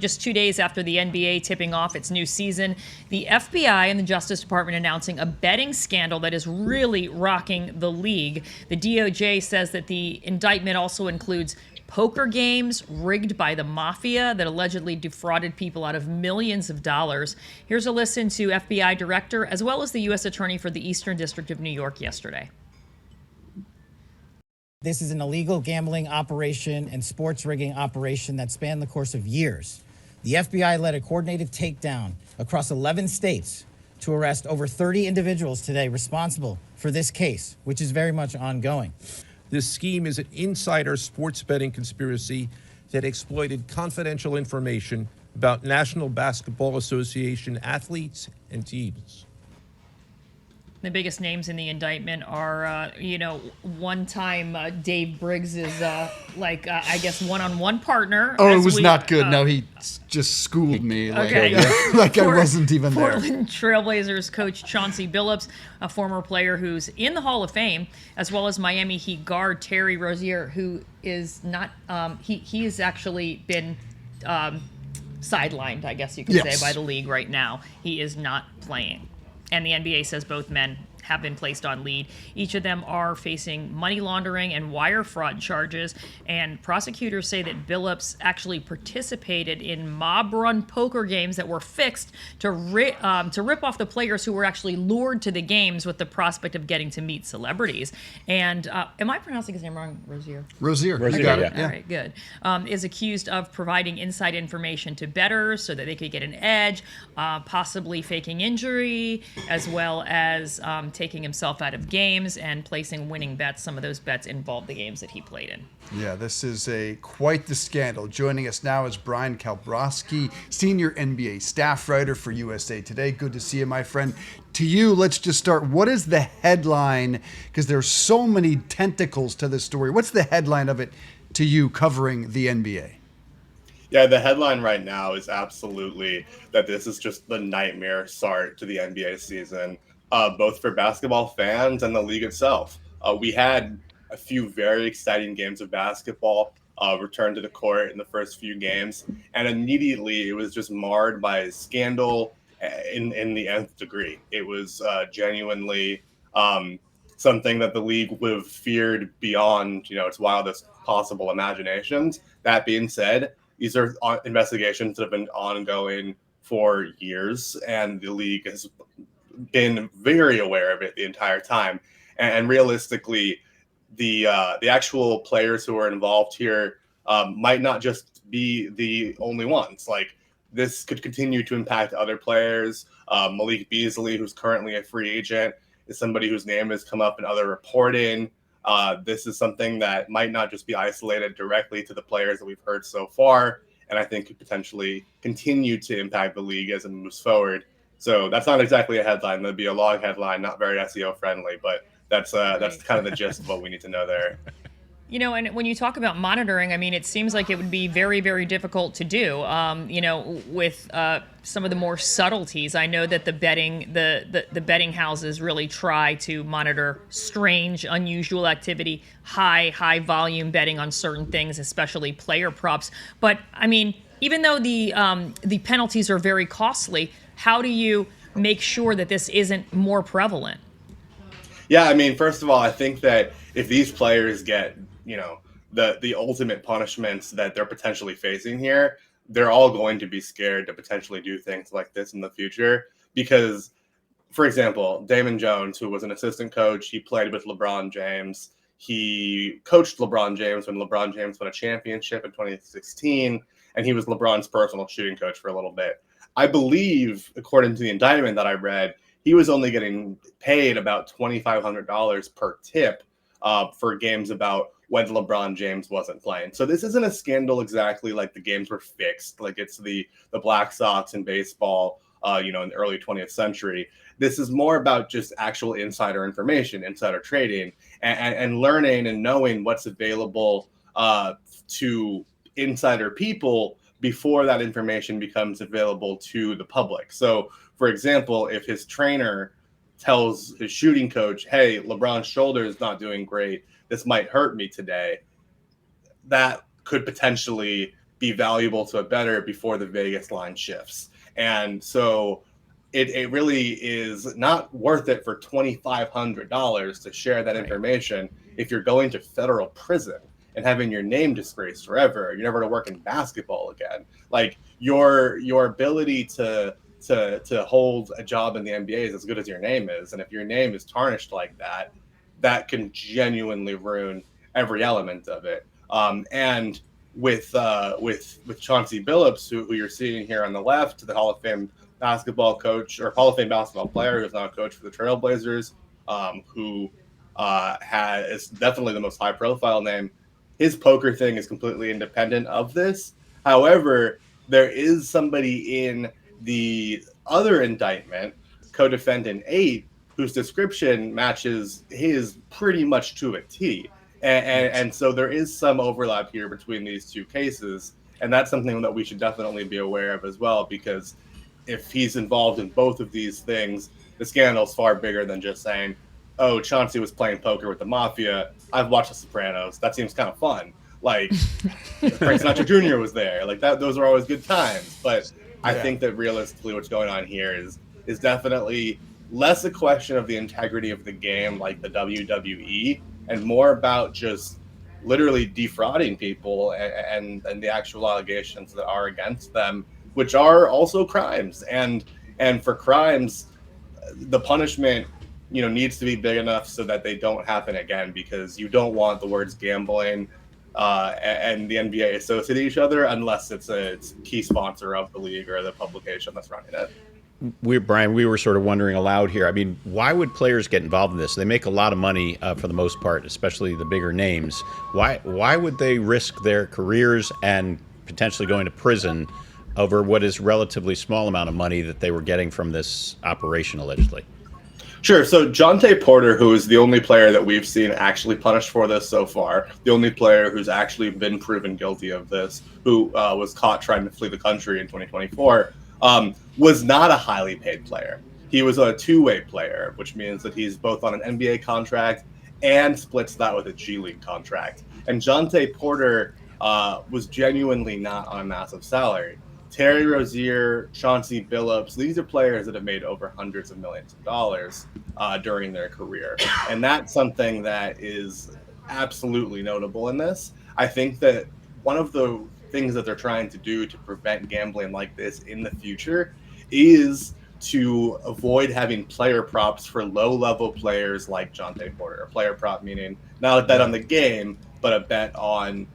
Just 2 days after the NBA tipping off its new season, the FBI and the Justice Department announcing a betting scandal that is really rocking the league. The DOJ says that the indictment also includes poker games rigged by the mafia that allegedly defrauded people out of millions of dollars. Here's a listen to FBI director as well as the U.S. Attorney for the Eastern District of New York yesterday. This is an illegal gambling operation and sports rigging operation that spanned the course of years. The FBI led a coordinated takedown across 11 states to arrest over 30 individuals today responsible for this case, which is very much ongoing. This scheme is an insider sports betting conspiracy that exploited confidential information about National Basketball Association athletes and teams. The biggest names in the indictment are, one-time Dave Briggs is I guess one-on-one partner. Oh, it was not good. No, he just schooled me. Okay. Like I wasn't even there. Portland Trailblazers coach Chauncey Billups, a former player who's in the Hall of Fame, as well as Miami Heat guard Terry Rozier, who is not. He has actually been sidelined, I guess you could say, by the league right now. He is not playing. And the NBA says both men have been placed on lead. Each of them are facing money laundering and wire fraud charges. And prosecutors say that Billups actually participated in mob-run poker games that were fixed to rip off the players who were actually lured to the games with the prospect of getting to meet celebrities. And am I pronouncing his name wrong, Rozier? Rozier, Okay. you got it. All right, good. Is accused of providing inside information to bettors so that they could get an edge, possibly faking injury, as well as taking himself out of games and placing winning bets. Some of those bets involved the games that he played in. Yeah, this is quite the scandal. Joining us now is Bryan Kalbrosky, senior NBA staff writer for USA Today. Good to see you, my friend. To you, let's just start. What is the headline? Because there's so many tentacles to this story. What's the headline of it to you covering the NBA? Yeah, the headline right now is absolutely that this is just the nightmare start to the NBA season, both for basketball fans and the league itself. We had a few very exciting games of basketball return to the court in the first few games, and immediately it was just marred by scandal in the nth degree. It was genuinely something that the league would have feared beyond, its wildest possible imaginations. That being said, these are investigations that have been ongoing for years, and the league has been very aware of it the entire time. And realistically, the actual players who are involved here might not just be the only ones. Like, this could continue to impact other players. Malik Beasley, who's currently a free agent, is somebody whose name has come up in other reporting. This is something that might not just be isolated directly to the players that we've heard so far, and I think could potentially continue to impact the league as it moves forward. So that's not exactly a headline. That'd be a log headline, not very SEO friendly, but that's kind of the gist of what we need to know there. And when you talk about monitoring, I mean, it seems like it would be very, very difficult to do, with some of the more subtleties. I know that the betting houses really try to monitor strange, unusual activity, high volume betting on certain things, especially player props. But, I mean, even though the penalties are very costly, how do you make sure that this isn't more prevalent? Yeah, I mean, first of all, I think that if these players get, the ultimate punishments that they're potentially facing here, they're all going to be scared to potentially do things like this in the future. Because, for example, Damon Jones, who was an assistant coach, he played with LeBron James. He coached LeBron James when LeBron James won a championship in 2016, and he was LeBron's personal shooting coach for a little bit. I believe, according to the indictment that I read, he was only getting paid about $2,500 per tip for games about when LeBron James wasn't playing. So this isn't a scandal exactly like the games were fixed, like it's the Black Sox in baseball, in the early 20th century. This is more about just actual insider information, insider trading, and learning and knowing what's available to insider people before that information becomes available to the public. So, for example, if his trainer tells his shooting coach, hey, LeBron's shoulder is not doing great, this might hurt me today, that could potentially be valuable to a bettor before the Vegas line shifts. And so it really is not worth it for $2,500 to share that information if you're going to federal prison and having your name disgraced forever. You're never going to work in basketball again. Like your ability to hold a job in the NBA is as good as your name is, and if your name is tarnished like that, that can genuinely ruin every element of it. And with Chauncey Billups, who you're seeing here on the left, the Hall of Fame basketball coach or Hall of Fame basketball player who's now a coach for the Trailblazers, who is definitely the most high profile name. His poker thing is completely independent of this. However, there is somebody in the other indictment, co-defendant 8, whose description matches his pretty much to a T. And so there is some overlap here between these two cases. And that's something that we should definitely be aware of as well, because if he's involved in both of these things, the scandal's far bigger than just saying, oh, Chauncey was playing poker with the mafia. I've watched The Sopranos. That seems kind of fun. Like, Frank Sinatra Jr. was there. Like, those are always good times. But I think that realistically what's going on here is definitely less a question of the integrity of the game like the WWE and more about just literally defrauding people and the actual allegations that are against them, which are also crimes. And for crimes, the punishment, needs to be big enough so that they don't happen again, because you don't want the words gambling and the NBA associate each other unless it's a key sponsor of the league or the publication that's running it. Brian, we were sort of wondering aloud here. I mean, why would players get involved in this? They make a lot of money for the most part, especially the bigger names. Why would they risk their careers and potentially going to prison over what is relatively small amount of money that they were getting from this operation, allegedly? Sure. So Jonte Porter, who is the only player that we've seen actually punished for this so far, the only player who's actually been proven guilty of this, who was caught trying to flee the country in 2024, was not a highly paid player. He was a two-way player, which means that he's both on an NBA contract and splits that with a G League contract. And Jonte Porter was genuinely not on a massive salary. Terry Rozier, Chauncey Billups, these are players that have made over hundreds of millions of dollars during their career. And that's something that is absolutely notable in this. I think that one of the things that they're trying to do to prevent gambling like this in the future is to avoid having player props for low-level players like Jonte Porter. A player prop meaning not a bet on the game, but a bet on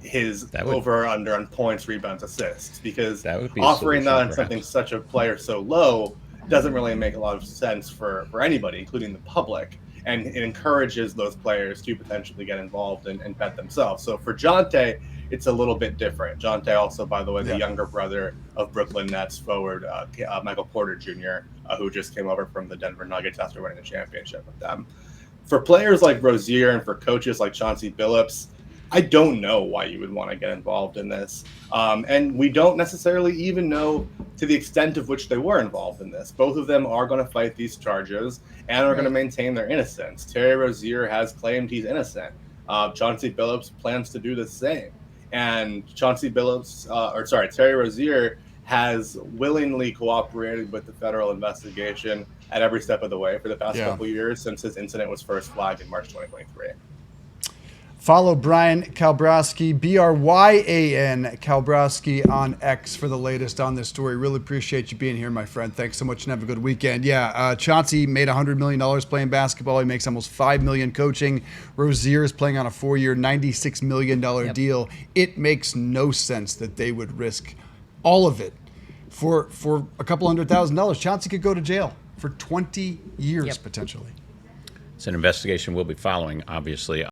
his over or under on points, rebounds, assists, because offering that on something such a player so low doesn't really make a lot of sense for anybody, including the public, and it encourages those players to potentially get involved and bet themselves. So for Jonte, it's a little bit different. Jonte also, by the way, the younger brother of Brooklyn Nets forward Michael Porter Jr., who just came over from the Denver Nuggets after winning the championship with them. For players like Rozier and for coaches like Chauncey Billups, I don't know why you would want to get involved in this. And we don't necessarily even know to the extent of which they were involved in this. Both of them are going to fight these charges and are going to maintain their innocence. Terry Rozier has claimed he's innocent. Chauncey Billups plans to do the same. And Terry Rozier has willingly cooperated with the federal investigation at every step of the way for the past couple years since his incident was first flagged in March 2023. Follow Bryan Kalbrosky, Bryan Kalbrosky on X for the latest on this story. Really appreciate you being here, my friend. Thanks so much and have a good weekend. Chauncey made $100 million playing basketball. He makes almost $5 million coaching. Rozier is playing on a 4-year, $96 million deal. It makes no sense that they would risk all of it for a couple $100,000. Chauncey could go to jail for 20 years potentially. It's an investigation we'll be following, obviously.